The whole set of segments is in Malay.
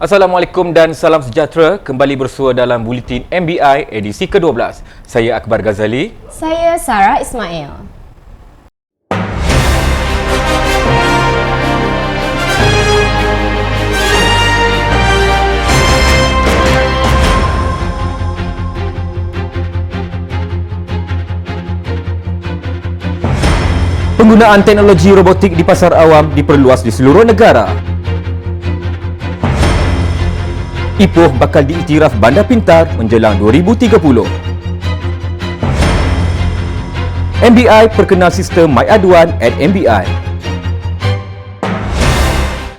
Assalamualaikum dan salam sejahtera. Kembali bersua dalam Buletin MBI edisi ke-12. Saya Akbar Ghazali. Saya Sarah Ismail. Penggunaan teknologi robotik di pasar awam diperluas di seluruh negara. Ipoh bakal diiktiraf bandar pintar menjelang 2030. MBI perkenal sistem MyAduan at MBI.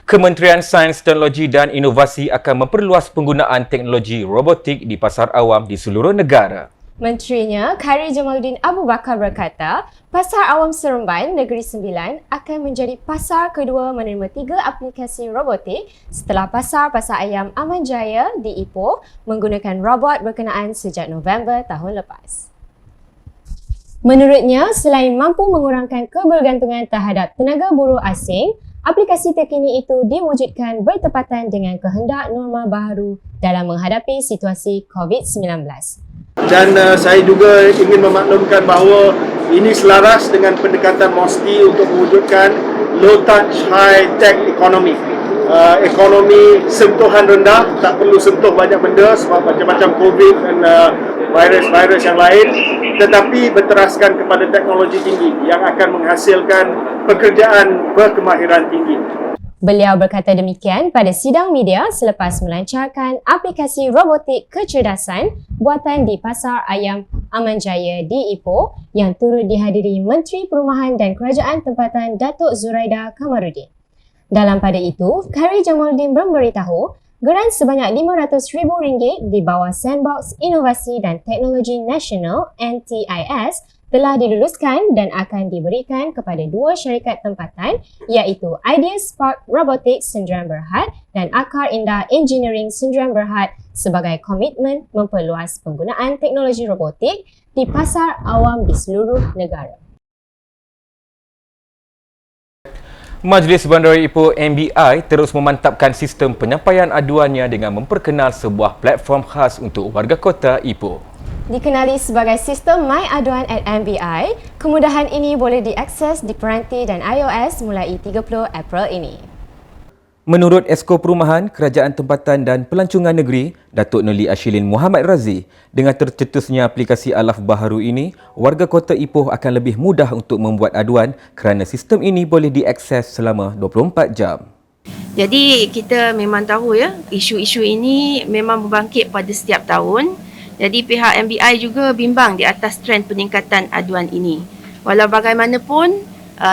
Kementerian Sains, Teknologi dan Inovasi akan memperluas penggunaan teknologi robotik di pasar awam di seluruh negara. Menterinya, Khairy Jamaluddin Abu Bakar berkata, Pasar Awam Seremban Negeri Sembilan akan menjadi pasar kedua menerima 3 aplikasi robotik setelah Pasar Ayam Aman Jaya di Ipoh menggunakan robot berkenaan sejak November tahun lepas. Menurutnya, selain mampu mengurangkan kebergantungan terhadap tenaga buruh asing, aplikasi terkini itu diwujudkan bertepatan dengan kehendak norma baharu dalam menghadapi situasi COVID-19. Dan saya juga ingin memaklumkan bahawa ini selaras dengan pendekatan MOSTI untuk mewujudkan low touch high tech economy. Ekonomi sentuhan rendah, tak perlu sentuh banyak benda sebab macam-macam COVID dan virus-virus yang lain, tetapi berteraskan kepada teknologi tinggi yang akan menghasilkan pekerjaan berkemahiran tinggi. Beliau berkata demikian pada sidang media selepas melancarkan aplikasi robotik kecerdasan buatan di Pasar Ayam Aman Jaya di Ipoh yang turut dihadiri Menteri Perumahan dan Kerajaan Tempatan Datuk Zuraida Kamarudin. Dalam pada itu, Khairy Jamaluddin memberitahu geran sebanyak RM500,000 di bawah Sandbox Inovasi dan Teknologi Nasional (NTIS) telah diluluskan dan akan diberikan kepada 2 syarikat tempatan iaitu Idea Spark Robotics Sdn Bhd dan Akar Indah Engineering Sdn Bhd sebagai komitmen memperluas penggunaan teknologi robotik di pasar awam di seluruh negara. Majlis Bandaraya Ipoh MBI terus memantapkan sistem penyampaian aduannya dengan memperkenal sebuah platform khas untuk warga kota Ipoh. Dikenali sebagai sistem MyAduan at MBI, kemudahan ini boleh diakses di peranti dan iOS mulai 30 April ini. Menurut Esko Perumahan, Kerajaan Tempatan dan Pelancongan Negeri, Datuk Noli Ashilin Muhammad Razi, dengan tercetusnya aplikasi alaf baharu ini, warga kota Ipoh akan lebih mudah untuk membuat aduan kerana sistem ini boleh diakses selama 24 jam. Jadi kita memang tahu ya, isu-isu ini memang berbangkit pada setiap tahun. Jadi pihak MBI juga bimbang di atas trend peningkatan aduan ini. Walau bagaimanapun,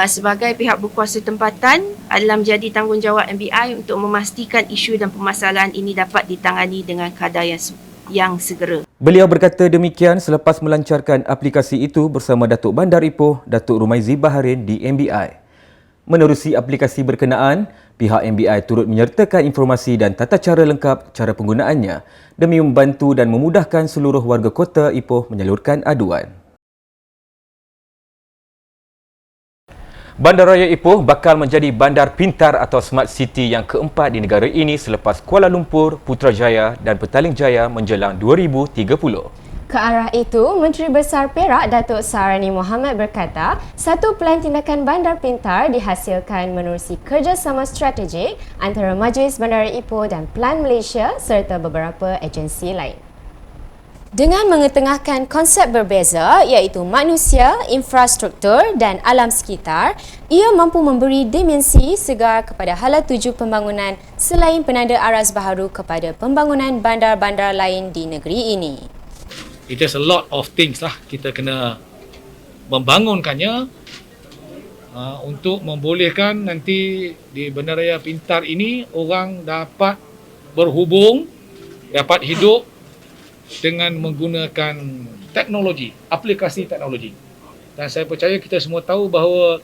sebagai pihak berkuasa tempatan adalah menjadi tanggungjawab MBI untuk memastikan isu dan permasalahan ini dapat ditangani dengan kadar yang segera. Beliau berkata demikian selepas melancarkan aplikasi itu bersama Datuk Bandar Ipoh, Datuk Rumaizi Baharin di MBI. Menerusi aplikasi berkenaan, pihak MBI turut menyertakan informasi dan tata cara lengkap cara penggunaannya demi membantu dan memudahkan seluruh warga kota Ipoh menyalurkan aduan. Bandaraya Ipoh bakal menjadi bandar pintar atau smart city yang keempat di negara ini selepas Kuala Lumpur, Putrajaya dan Petaling Jaya menjelang 2030. Ke arah itu, Menteri Besar Perak Datuk Saharani Mohamad berkata, satu pelan tindakan bandar pintar dihasilkan menerusi kerjasama strategik antara Majlis Bandaraya Ipoh dan Pelan Malaysia serta beberapa agensi lain. Dengan mengetengahkan konsep berbeza iaitu manusia, infrastruktur dan alam sekitar, ia mampu memberi dimensi segar kepada hala tuju pembangunan selain penanda aras baharu kepada pembangunan bandar-bandar lain di negeri ini. It is a lot of things lah kita kena membangunkannya untuk membolehkan nanti di bandaraya pintar ini orang dapat berhubung, dapat hidup dengan menggunakan teknologi, aplikasi teknologi. Dan saya percaya kita semua tahu bahawa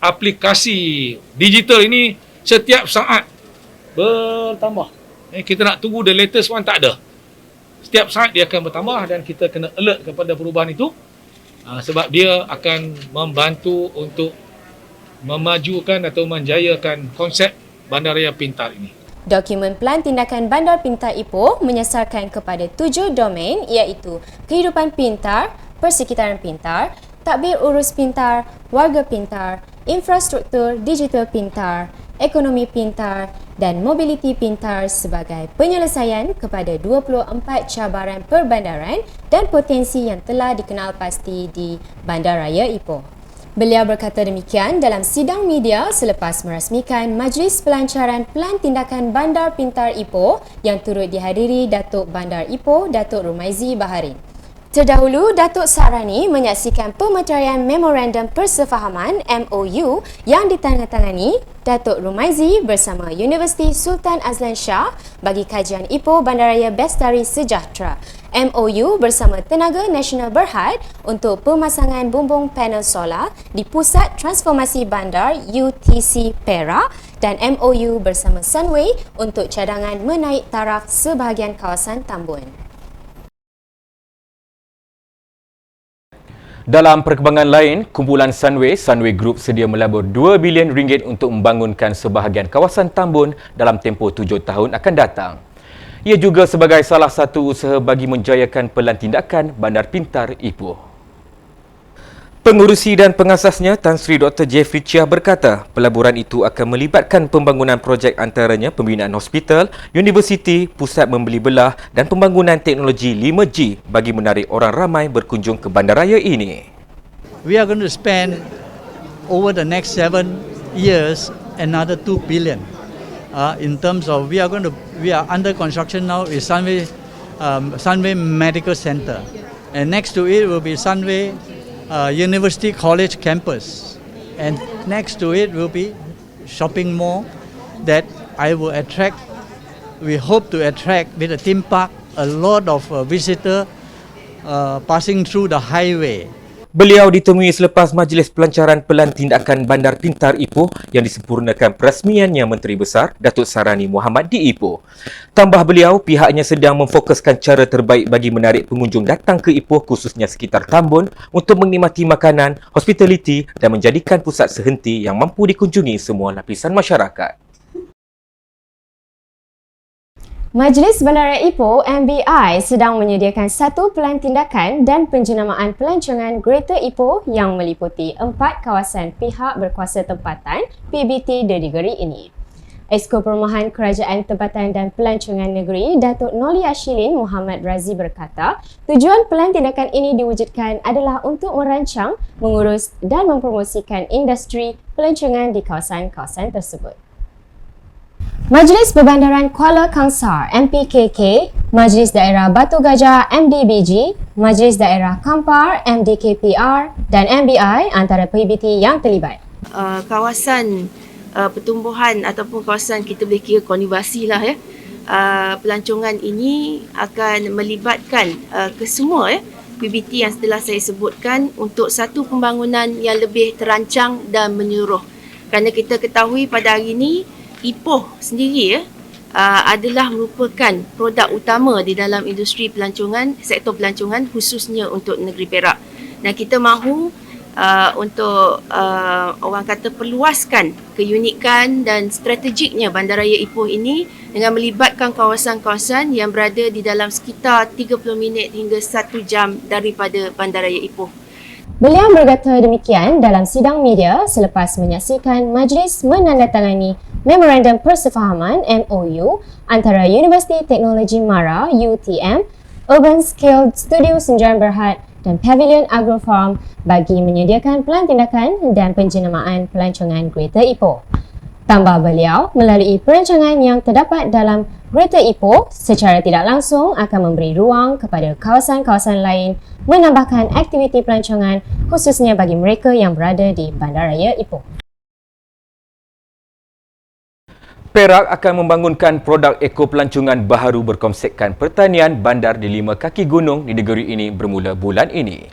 aplikasi digital ini setiap saat bertambah. Kita nak tunggu the latest one tak ada. Setiap saat dia akan bertambah dan kita kena alert kepada perubahan itu sebab dia akan membantu untuk memajukan atau menjayakan konsep bandaraya pintar ini. Dokumen Pelan Tindakan Bandar Pintar Ipoh menyasarkan kepada 7 domain iaitu kehidupan pintar, persekitaran pintar, tadbir urus pintar, warga pintar, infrastruktur digital pintar, ekonomi pintar dan mobiliti pintar sebagai penyelesaian kepada 24 cabaran perbandaran dan potensi yang telah dikenal pasti di Bandaraya Ipoh. Beliau berkata demikian dalam sidang media selepas merasmikan Majlis Pelancaran Pelan Tindakan Bandar Pintar Ipoh yang turut dihadiri Datuk Bandar Ipoh, Datuk Rumaizi Baharin. Terdahulu, Datuk Sarani menyaksikan pemeteraian Memorandum Persefahaman MOU yang ditandatangani Datuk Rumaizi bersama Universiti Sultan Azlan Shah bagi kajian Ipoh Bandaraya Bestari Sejahtera. MOU bersama Tenaga Nasional Berhad untuk pemasangan bumbung panel solar di Pusat Transformasi Bandar UTC Perak dan MOU bersama Sunway untuk cadangan menaik taraf sebahagian kawasan Tambun. Dalam perkembangan lain, kumpulan Sunway Group sedia melabur RM2 bilion untuk membangunkan sebahagian kawasan Tambun dalam tempoh 7 tahun akan datang. Ia juga sebagai salah satu usaha bagi menjayakan pelan tindakan Bandar Pintar Ipoh. Pengurusi dan pengasasnya Tan Sri Dr. Jeffrey Chia berkata, pelaburan itu akan melibatkan pembangunan projek antaranya pembinaan hospital, universiti, pusat membeli belah dan pembangunan teknologi 5G bagi menarik orang ramai berkunjung ke bandaraya ini. We are going to spend over the next 7 years another 2 billion. In terms of we are under construction now is Sunway Medical Center, and next to it will be Sunway University College campus, and next to it will be shopping mall that we hope to attract with a theme park a lot of visitor passing through the highway. Beliau ditemui selepas Majlis Pelancaran Pelan Tindakan Bandar Pintar Ipoh yang disempurnakan perasmiannya Menteri Besar Datuk Sarani Mohamad di Ipoh. Tambah beliau, pihaknya sedang memfokuskan cara terbaik bagi menarik pengunjung datang ke Ipoh khususnya sekitar Tambun untuk menikmati makanan, hospitality dan menjadikan pusat sehenti yang mampu dikunjungi semua lapisan masyarakat. Majlis Bandaraya Ipoh MBI sedang menyediakan satu pelan tindakan dan penjenamaan pelancongan Greater Ipoh yang meliputi 4 kawasan pihak berkuasa tempatan PBT di negeri ini. Esko Perumahan Kerajaan Tempatan dan Pelancongan Negeri Datuk Noli Ashilin Muhammad Razi berkata, tujuan pelan tindakan ini diwujudkan adalah untuk merancang, mengurus dan mempromosikan industri pelancongan di kawasan-kawasan tersebut. Majlis Perbandaran Kuala Kangsar MPKK, Majlis Daerah Batu Gajah MDBG, Majlis Daerah Kampar MDKPR dan MBI antara PBT yang terlibat. Kawasan pertumbuhan ataupun kawasan kita boleh kira konivasi lah ya. Pelancongan ini akan melibatkan kesemua PBT yang setelah saya sebutkan untuk satu pembangunan yang lebih terancang dan menyeluruh. Kerana kita ketahui pada hari ini Ipoh sendiri adalah merupakan produk utama di dalam industri pelancongan, sektor pelancongan khususnya untuk negeri Perak. Dan kita mahu untuk orang kata perluaskan keunikan dan strategiknya Bandaraya Ipoh ini dengan melibatkan kawasan-kawasan yang berada di dalam sekitar 30 minit hingga 1 jam daripada Bandaraya Ipoh. Beliau berkata demikian dalam sidang media selepas menyaksikan majlis menandatangani Memorandum Persefahaman MOU antara Universiti Teknologi Mara UTM, Urban Scale Studio Senjaran Berhad dan Pavilion Agrofarm bagi menyediakan pelan tindakan dan penjenamaan pelancongan Greater Ipoh. Tambah beliau, melalui perancangan yang terdapat dalam Greater Ipoh secara tidak langsung akan memberi ruang kepada kawasan-kawasan lain menambahkan aktiviti pelancongan khususnya bagi mereka yang berada di Bandaraya Ipoh. Perak akan membangunkan produk ekopelancongan baharu berkonsepkan pertanian bandar di 5 kaki gunung di negeri ini bermula bulan ini.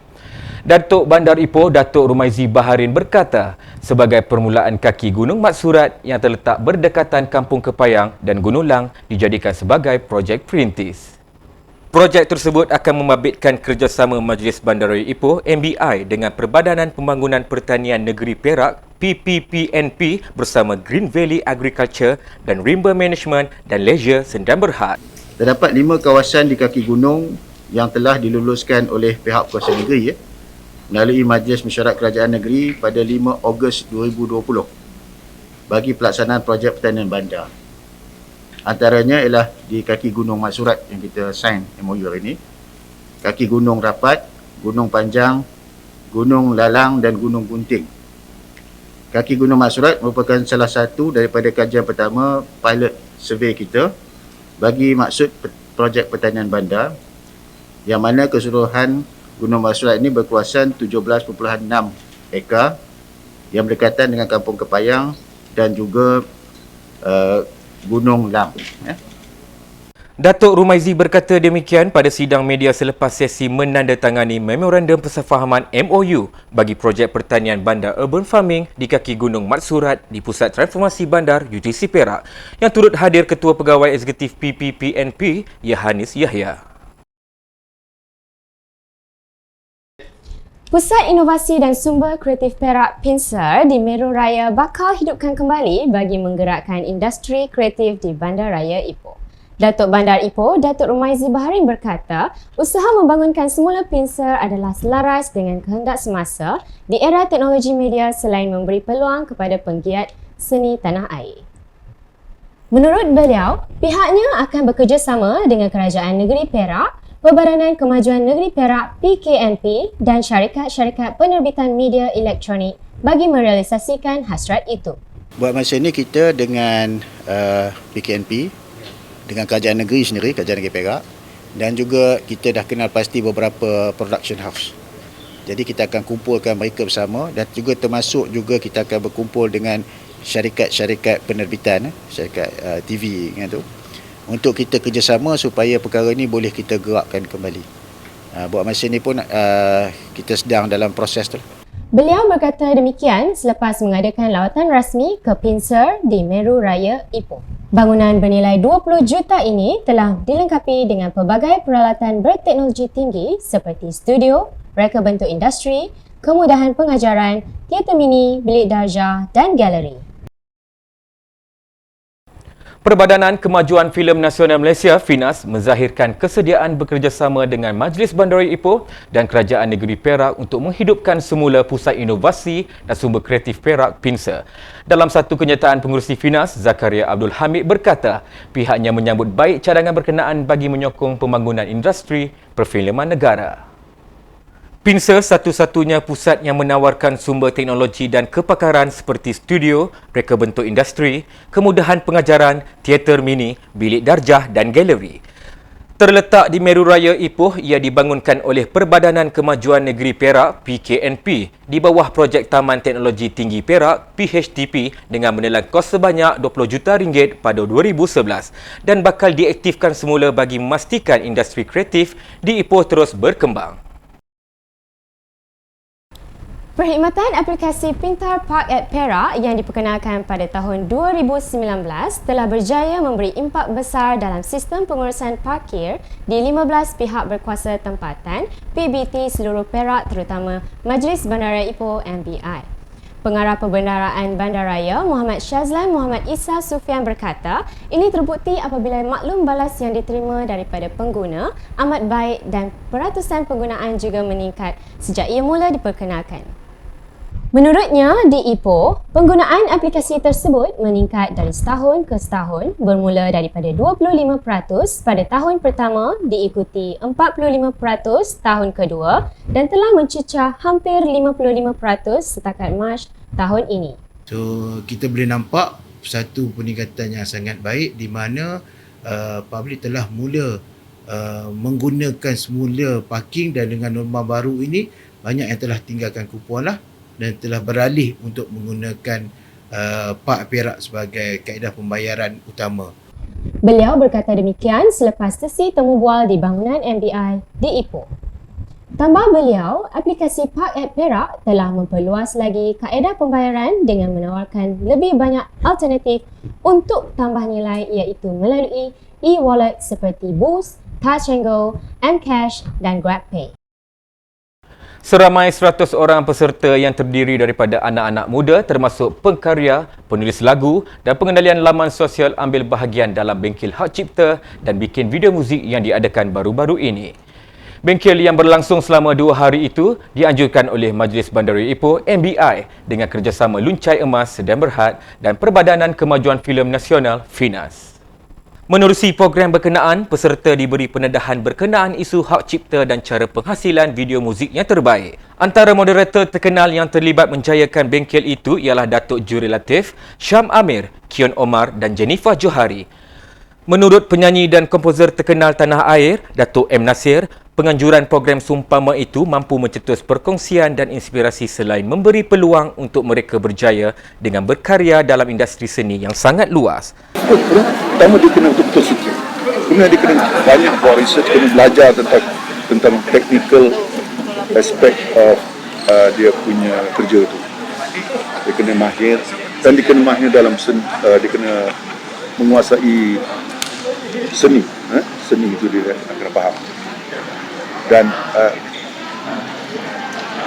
Datuk Bandar Ipoh, Datuk Rumaizi Baharin berkata, sebagai permulaan kaki Gunung Mat Surat yang terletak berdekatan Kampung Kepayang dan Gunung Lang dijadikan sebagai projek perintis. Projek tersebut akan membabitkan kerjasama Majlis Bandaraya Ipoh MBI dengan Perbadanan Pembangunan Pertanian Negeri Perak PPPNP bersama Green Valley Agriculture dan Rimba Management dan Leisure Sendang Berhad. Terdapat 5 kawasan di kaki gunung yang telah diluluskan oleh pihak kuasa negeri melalui Majlis Mesyuarat Kerajaan Negeri pada 5 Ogos 2020 bagi pelaksanaan projek pertanian bandar. Antaranya ialah di kaki Gunung Mat Surat yang kita sign MOU hari ini, kaki Gunung Rapat, Gunung Panjang, Gunung Lalang dan Gunung Gunting. Kaki Gunung Mat Surat merupakan salah satu daripada kajian pertama pilot survey kita bagi maksud projek pertanian bandar, yang mana keseluruhan Gunung Mat Surat ini berkuasaan 17.6 ekar yang berdekatan dengan Kampung Kepayang dan juga Gunung Lam. Datuk Rumaizi berkata demikian pada sidang media selepas sesi menandatangani Memorandum Persefahaman MOU bagi projek pertanian bandar urban farming di kaki Gunung Mat Surat di Pusat Transformasi Bandar UTC Perak, yang turut hadir Ketua Pegawai Eksekutif PPPNP Yohanis Yahya. Pusat Inovasi dan Sumber Kreatif Perak Pincer di Meru Raya bakal hidupkan kembali bagi menggerakkan industri kreatif di Bandaraya Ipoh. Datuk Bandar Ipoh, Datuk Rumaizi Baharin berkata, usaha membangunkan semula Pincer adalah selaras dengan kehendak semasa di era teknologi media selain memberi peluang kepada penggiat seni tanah air. Menurut beliau, pihaknya akan bekerjasama dengan Kerajaan Negeri Perak, Perbadanan Kemajuan Negeri Perak PKNP dan syarikat-syarikat penerbitan media elektronik bagi merealisasikan hasrat itu. Buat masa ini kita dengan PKNP, dengan Kerajaan Negeri sendiri, Kerajaan Negeri Perak, dan juga kita dah kenal pasti beberapa production house. Jadi kita akan kumpulkan mereka bersama dan juga termasuk juga kita akan berkumpul dengan syarikat-syarikat penerbitan, syarikat TV tu, untuk kita kerjasama supaya perkara ini boleh kita gerakkan kembali. Buat masa ini pun kita sedang dalam proses tu. Beliau berkata demikian selepas mengadakan lawatan rasmi ke Pincer di Meru Raya Ipoh. Bangunan bernilai 20 juta ini telah dilengkapi dengan pelbagai peralatan berteknologi tinggi seperti studio, reka bentuk industri, kemudahan pengajaran, teater mini, bilik darjah dan galeri. Perbadanan Kemajuan Filem Nasional Malaysia FINAS menzahirkan kesediaan bekerjasama dengan Majlis Bandaraya Ipoh dan Kerajaan Negeri Perak untuk menghidupkan semula Pusat Inovasi dan Sumber Kreatif Perak Pincer. Dalam satu kenyataan pengurusi FINAS, Zakaria Abdul Hamid berkata pihaknya menyambut baik cadangan berkenaan bagi menyokong pembangunan industri perfilman negara. Pincer satu-satunya pusat yang menawarkan sumber teknologi dan kepakaran seperti studio, reka bentuk industri, kemudahan pengajaran, teater mini, bilik darjah dan galeri. Terletak di Meru Raya Ipoh, ia dibangunkan oleh Perbadanan Kemajuan Negeri Perak PKNP di bawah projek Taman Teknologi Tinggi Perak PHTP dengan menelan kos sebanyak RM20 juta pada 2011 dan bakal diaktifkan semula bagi memastikan industri kreatif di Ipoh terus berkembang. Perkhidmatan aplikasi Pintar Park at Perak yang diperkenalkan pada tahun 2019 telah berjaya memberi impak besar dalam sistem pengurusan parkir di 15 pihak berkuasa tempatan PBT seluruh Perak terutama Majlis Bandaraya Ipoh MBI. Pengarah Perbendaraan Bandaraya Muhammad Syazlan Muhammad Isa Sufian berkata, ini terbukti apabila maklum balas yang diterima daripada pengguna amat baik dan peratusan penggunaan juga meningkat sejak ia mula diperkenalkan. Menurutnya, di Ipoh, penggunaan aplikasi tersebut meningkat dari setahun ke setahun bermula daripada 25% pada tahun pertama diikuti 45% tahun kedua dan telah mencecah hampir 55% setakat Mac tahun ini. So, kita boleh nampak satu peningkatan yang sangat baik di mana publik telah mula menggunakan semula parking dan dengan norma baru ini banyak yang telah tinggalkan kupuan lah dan telah beralih untuk menggunakan Park Perak sebagai kaedah pembayaran utama. Beliau berkata demikian selepas sesi temu bual di bangunan MBI di Ipoh. Tambah beliau, aplikasi Park at Perak telah memperluas lagi kaedah pembayaran dengan menawarkan lebih banyak alternatif untuk tambah nilai iaitu melalui e-wallet seperti Boost, Touch and Go, Mcash dan GrabPay. Seramai 100 orang peserta yang terdiri daripada anak-anak muda termasuk pengkarya, penulis lagu dan pengendalian laman sosial ambil bahagian dalam bengkel Hak Cipta dan bikin video muzik yang diadakan baru-baru ini. Bengkel yang berlangsung selama 2 hari itu dianjurkan oleh Majlis Bandaraya Ipoh MBI dengan kerjasama Luncai Emas Sedan Berhad dan Perbadanan Kemajuan Filem Nasional FINAS. Menerusi program berkenaan, peserta diberi pendedahan berkenaan isu hak cipta dan cara penghasilan video muzik yang terbaik. Antara moderator terkenal yang terlibat menjayakan bengkel itu ialah Datuk Juri Latif, Syam Amir, Kion Omar dan Jennifer Johari. Menurut penyanyi dan komposer terkenal tanah air, Datuk M. Nasir, penganjuran program Sumpama itu mampu mencetus perkongsian dan inspirasi selain memberi peluang untuk mereka berjaya dengan berkarya dalam industri seni yang sangat luas. Pertama dia kena betul-betul suka. Kemudian dia kena banyak buat research, kena belajar tentang technical aspect of dia punya kerja tu. Dia kena mahir dan dia kena mahir dalam dia kena menguasai seni. Seni itu dia kena faham. Dan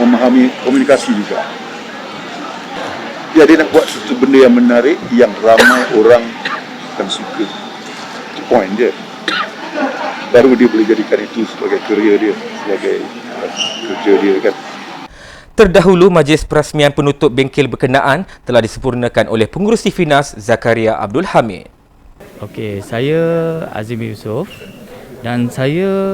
memahami komunikasi juga. Dia nak buat sesuatu benda yang menarik, yang ramai orang akan suka. Itu point dia. Baru dia boleh jadikan itu sebagai kerja dia, sebagai kerja dia kan. Terdahulu, majlis perasmian penutup bengkel berkenaan telah disempurnakan oleh pengurusi FINAS Zakaria Abdul Hamid. Okey, saya Azim Yusof dan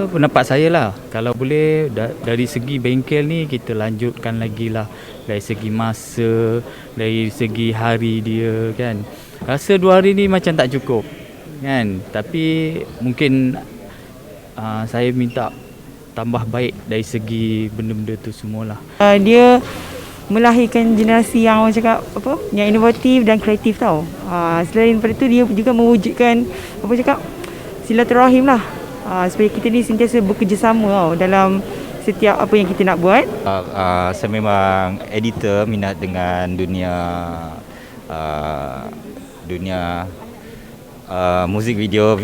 pendapat saya lah, kalau boleh dari segi bengkel ni kita lanjutkan lagi lah, dari segi masa, dari segi hari dia kan. Rasa 2 hari ni macam tak cukup kan, tapi mungkin saya minta tambah baik dari segi benda-benda tu semualah. Dia melahirkan generasi yang orang cakap yang inovatif dan kreatif tau. Selain daripada tu dia juga mewujudkan silaturahim lah. Supaya kita ni sentiasa bekerjasama tau dalam setiap apa yang kita nak buat. Saya memang editor, minat dengan dunia muzik video,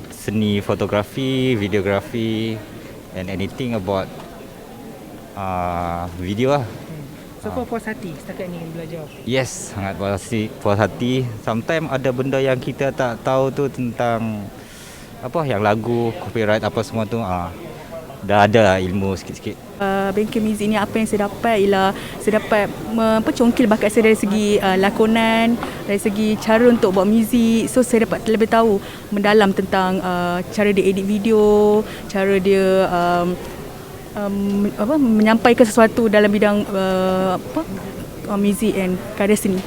seni fotografi, videografi and anything about video lah. So kau puas hati setakat ni belajar? Yes, sangat puas hati. Sometimes ada benda yang kita tak tahu tu tentang yang lagu, copyright apa semua tu. Dah ada ilmu sikit-sikit. Bengkel muzik ni apa yang saya dapat ialah saya dapat congkil bakat saya dari segi lakonan, dari segi cara untuk buat muzik. So saya dapat lebih tahu mendalam tentang cara dia edit video, cara dia menyampaikan sesuatu dalam bidang muzik dan karya seni.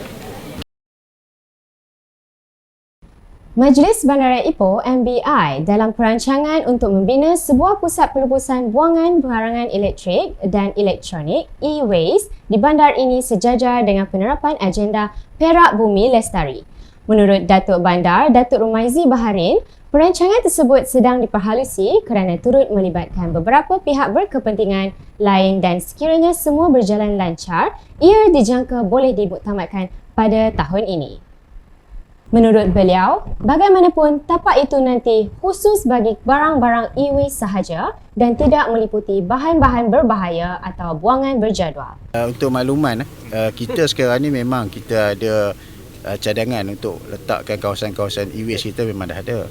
Majlis Bandaraya Ipoh MBI dalam perancangan untuk membina sebuah pusat pelupusan buangan barangan elektrik dan elektronik e-waste di bandar ini sejajar dengan penerapan agenda Perak Bumi Lestari. Menurut Datuk Bandar, Datuk Rumaizi Baharin, perancangan tersebut sedang diperhalusi kerana turut melibatkan beberapa pihak berkepentingan lain dan sekiranya semua berjalan lancar, ia dijangka boleh dimuktamadkan pada tahun ini. Menurut beliau, bagaimanapun tapak itu nanti khusus bagi barang-barang e-waste sahaja dan tidak meliputi bahan-bahan berbahaya atau buangan berjadual. Untuk makluman, kita sekarang ni memang kita ada cadangan untuk letakkan kawasan-kawasan e-waste kita memang dah ada.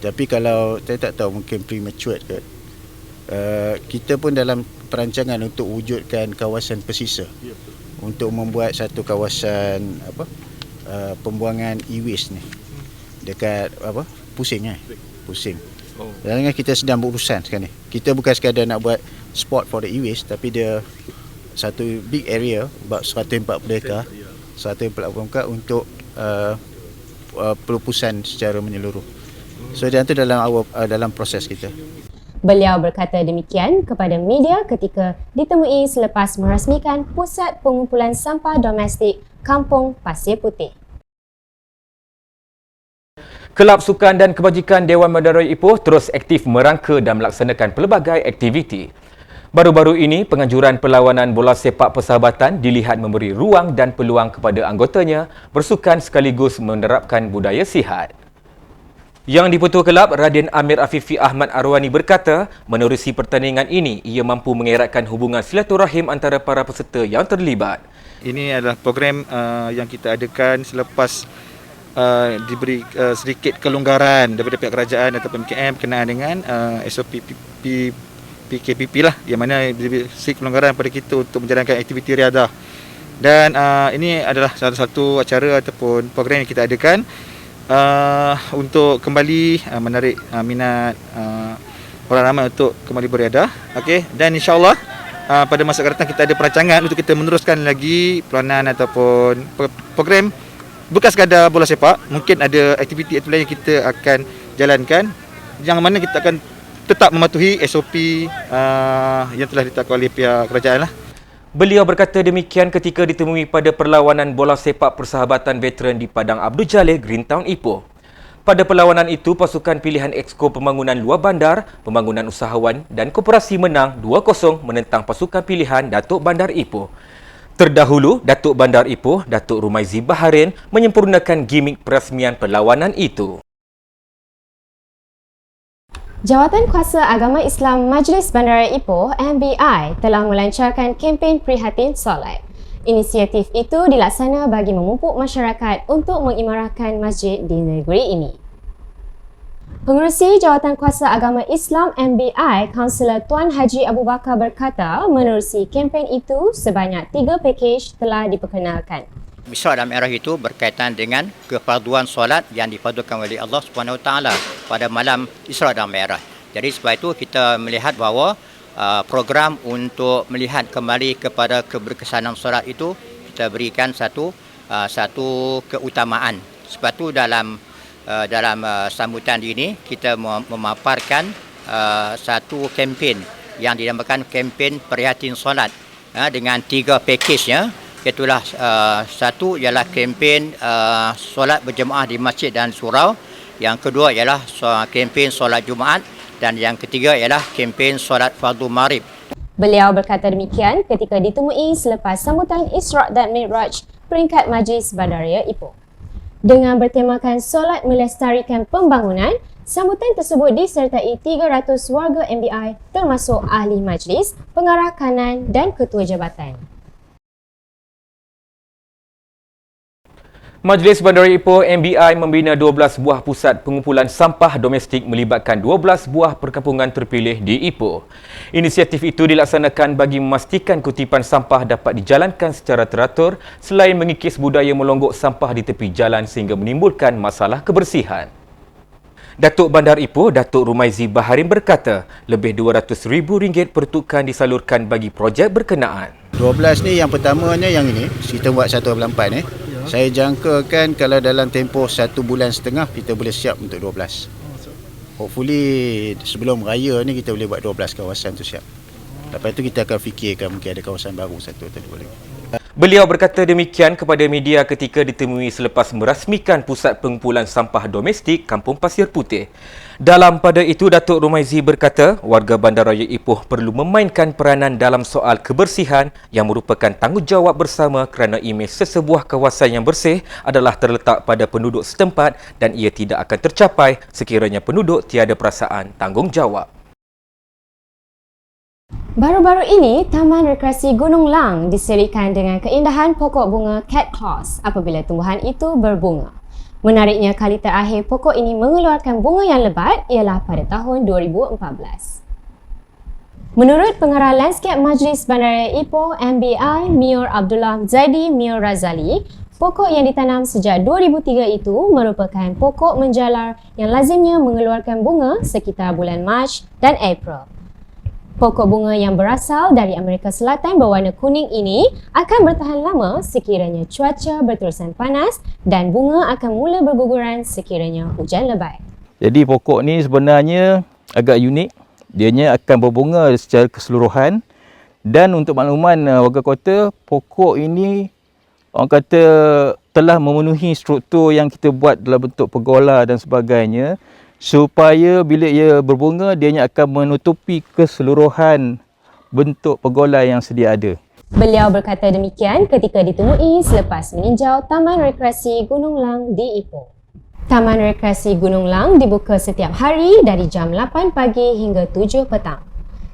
Tapi kalau saya tak tahu mungkin premature ke. Kita pun dalam perancangan untuk wujudkan kawasan pesisir. Untuk membuat satu kawasan pembuangan e-waste ni dekat Pusing. Dan kita sedang berurusan sekarang ni. Kita bukan sekadar nak buat spot for the e-waste, tapi dia satu big area about 140 ekar, 140 ekar untuk pelupusan secara menyeluruh. So dia tu dalam proses kita. Beliau berkata demikian kepada media ketika ditemui selepas merasmikan Pusat Pengumpulan Sampah Domestik Kampung Pasir Putih. Kelab Sukan dan Kebajikan Dewan Bandaraya Ipoh terus aktif merangka dan melaksanakan pelbagai aktiviti. Baru-baru ini, penganjuran perlawanan bola sepak persahabatan dilihat memberi ruang dan peluang kepada anggotanya bersukan sekaligus menerapkan budaya sihat. Yang di-Petua Kelab, Raden Amir Afifi Ahmad Arwani berkata, menerusi pertandingan ini, ia mampu mengeratkan hubungan silaturahim antara para peserta yang terlibat. Ini adalah program yang kita adakan selepas diberi sedikit kelonggaran daripada pihak kerajaan ataupun MKM berkenaan dengan SOP PKPP lah, yang mana diberi sedikit kelonggaran pada kita untuk menjalankan aktiviti riadah. Dan ini adalah salah satu acara ataupun program yang kita adakan untuk kembali menarik minat orang ramai untuk kembali beriadah. Okey, dan insya-Allah pada masa akan datang kita ada perancangan untuk kita meneruskan lagi peranan ataupun program bukan sekadar bola sepak, mungkin ada aktiviti lain yang kita akan jalankan yang mana kita akan tetap mematuhi SOP yang telah ditetapkan oleh pihak kerajaan lah. Beliau berkata demikian ketika ditemui pada perlawanan bola sepak persahabatan veteran di Padang Abdul Jalil, Greentown, Ipoh. Pada perlawanan itu, pasukan pilihan Exco Pembangunan Luar Bandar, Pembangunan Usahawan dan Koperasi menang 2-0 menentang pasukan pilihan Datuk Bandar Ipoh. Terdahulu, Datuk Bandar Ipoh, Datuk Rumaizi Baharin menyempurnakan gimik perasmian perlawanan itu. Jawatan Kuasa Agama Islam Majlis Bandaraya Ipoh (MBI) telah melancarkan kempen Prihatin Solat. Inisiatif itu dilaksana bagi memupuk masyarakat untuk mengimarahkan masjid di negeri ini. Pengerusi Jawatan Kuasa Agama Islam MBI, Kaunselor Tuan Haji Abu Bakar berkata, menerusi kempen itu sebanyak 3 pakej telah diperkenalkan. Isra' dan Mi'raj itu berkaitan dengan kefarduan solat yang difardukan oleh Allah SWT pada malam Isra' dan Mi'raj. Jadi sebab itu kita melihat bahawa program untuk melihat kembali kepada keberkesanan solat itu kita berikan satu keutamaan. Sebab itu dalam sambutan ini kita memaparkan satu kempen yang dinamakan kempen Prihatin Solat dengan 3 pakejnya. Itulah satu ialah kempen solat berjemaah di masjid dan surau, yang kedua ialah kempen solat Jumaat dan yang ketiga ialah kempen solat fardu maghrib. Beliau berkata demikian ketika ditemui selepas sambutan Isra' dan Mi'raj peringkat Majlis Bandaraya Ipoh. Dengan bertemakan solat melestarikan pembangunan, sambutan tersebut disertai 300 warga MBI termasuk ahli majlis, pengarah kanan dan ketua jabatan. Majlis Bandaraya Ipoh MBI membina 12 buah pusat pengumpulan sampah domestik melibatkan 12 buah perkampungan terpilih di Ipoh. Inisiatif itu dilaksanakan bagi memastikan kutipan sampah dapat dijalankan secara teratur selain mengikis budaya melonggok sampah di tepi jalan sehingga menimbulkan masalah kebersihan. Datuk Bandar Ipoh, Datuk Rumaizi Baharin berkata, lebih RM200,000 pertukaran disalurkan bagi projek berkenaan. 12 ni yang pertamanya yang ini, kita buat 1/4 ni. Saya jangkakan kalau dalam tempoh 1 bulan setengah kita boleh siap untuk 12. Hopefully sebelum raya ni kita boleh buat 12 kawasan tu siap. Lepas tu kita akan fikirkan mungkin ada kawasan baru satu atau dua lagi. Beliau berkata demikian kepada media ketika ditemui selepas merasmikan pusat pengumpulan sampah domestik Kampung Pasir Putih. Dalam pada itu, Datuk Rumaizi berkata, warga Bandaraya Ipoh perlu memainkan peranan dalam soal kebersihan yang merupakan tanggungjawab bersama kerana imej sesebuah kawasan yang bersih adalah terletak pada penduduk setempat dan ia tidak akan tercapai sekiranya penduduk tiada perasaan tanggungjawab. Baru-baru ini, Taman Rekreasi Gunung Lang diserikan dengan keindahan pokok bunga Cat Claws apabila tumbuhan itu berbunga. Menariknya, kali terakhir pokok ini mengeluarkan bunga yang lebat ialah pada tahun 2014. Menurut pengarah lanskap Majlis Bandaraya Ipoh MBI, Mior Abdullah Zaidi Mior Razali, pokok yang ditanam sejak 2003 itu merupakan pokok menjalar yang lazimnya mengeluarkan bunga sekitar bulan Mac dan April. Pokok bunga yang berasal dari Amerika Selatan berwarna kuning ini akan bertahan lama sekiranya cuaca berterusan panas dan bunga akan mula berguguran sekiranya hujan lebat. Jadi pokok ni sebenarnya agak unik. Dianya akan berbunga secara keseluruhan. Dan untuk makluman warga kota, pokok ini orang kata telah memenuhi struktur yang kita buat dalam bentuk pergola dan sebagainya, supaya bila ia berbunga, dianya akan menutupi keseluruhan bentuk pergola yang sedia ada. Beliau berkata demikian ketika ditemui selepas meninjau Taman Rekreasi Gunung Lang di Ipoh. Taman Rekreasi Gunung Lang dibuka setiap hari dari jam 8 pagi hingga 7 petang.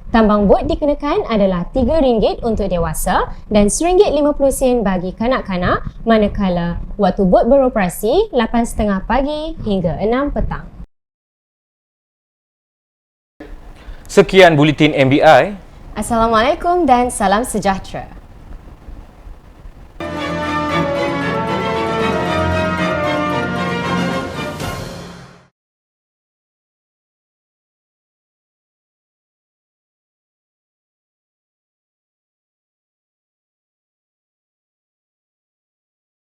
Tambang bot dikenakan adalah RM3 untuk dewasa dan RM1.50 bagi kanak-kanak, manakala waktu bot beroperasi 8.30 pagi hingga 6 petang. Sekian Buletin MBI. Assalamualaikum dan salam sejahtera.